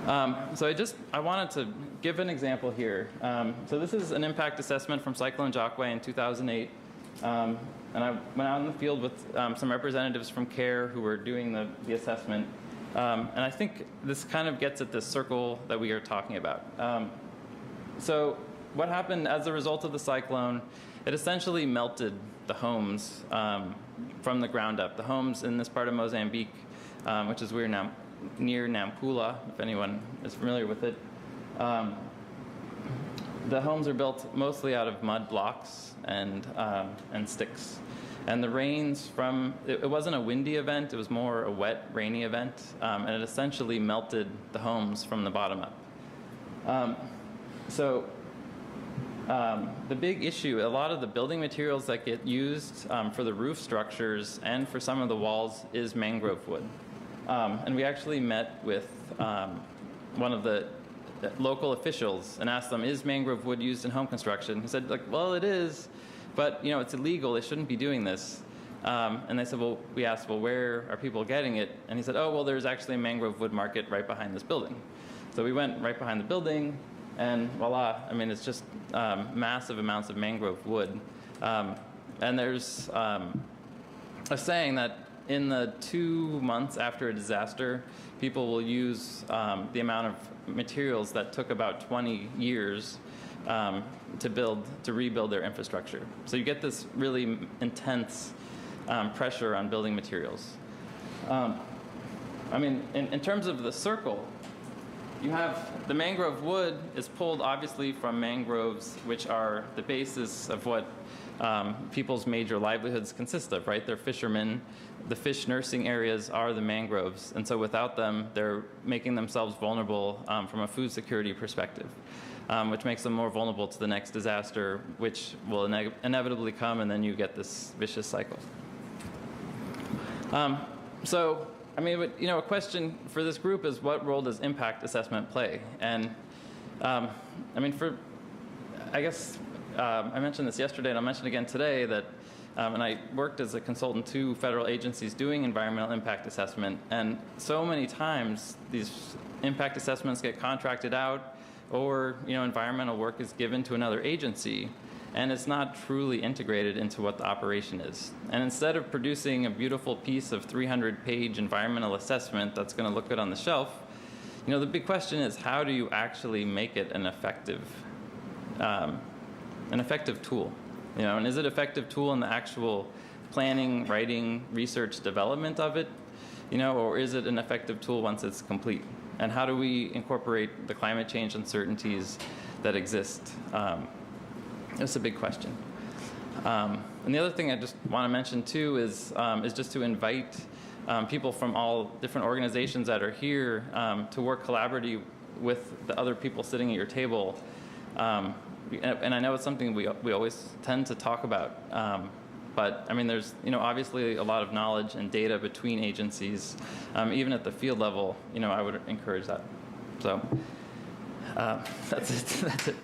I wanted to give an example here. So this is an impact assessment from Cyclone Jacques in 2008. And I went out in the field with some representatives from CARE who were doing the assessment. And I think this kind of gets at this circle that we are talking about. So what happened as a result of the cyclone, it essentially melted the homes from the ground up. The homes in this part of Mozambique, which is near Nampula, if anyone is familiar with it. The homes are built mostly out of mud blocks and sticks. And the rains it wasn't a windy event, it was more a wet, rainy event, and it essentially melted the homes from the bottom up. The big issue, a lot of the building materials that get used for the roof structures and for some of the walls is mangrove wood. And we actually met with one of the local officials and asked them, is mangrove wood used in home construction? He said, well, it is, but it's illegal. They shouldn't be doing this. And they said, we asked, where are people getting it? And he said, oh, well, there's actually a mangrove wood market right behind this building. So we went right behind the building, and voila, it's just massive amounts of mangrove wood. And there's a saying that in the 2 months after a disaster, people will use the amount of materials that took about 20 years to rebuild their infrastructure. So you get this really intense pressure on building materials. In terms of the circle, you have the mangrove wood is pulled obviously from mangroves, which are the basis of what people's major livelihoods consist of, right? They're fishermen. The fish nursing areas are the mangroves, and so without them, they're making themselves vulnerable from a food security perspective, which makes them more vulnerable to the next disaster, which will inevitably come, and then you get this vicious cycle. A question for this group is, what role does impact assessment play? And I mentioned this yesterday, and I'll mention again today that, and I worked as a consultant to federal agencies doing environmental impact assessment, and so many times these impact assessments get contracted out, or environmental work is given to another agency, and it's not truly integrated into what the operation is. And instead of producing a beautiful piece of 300-page environmental assessment that's going to look good on the shelf, the big question is, how do you actually make it an effective tool? And is it an effective tool in the actual planning, writing, research, development of it? Or is it an effective tool once it's complete? And how do we incorporate the climate change uncertainties that exist? It's a big question. And the other thing I just want to mention too is just to invite people from all different organizations that are here to work collaboratively with the other people sitting at your table. And I know it's something we always tend to talk about, but there's obviously a lot of knowledge and data between agencies, even at the field level. I would encourage that. So that's it.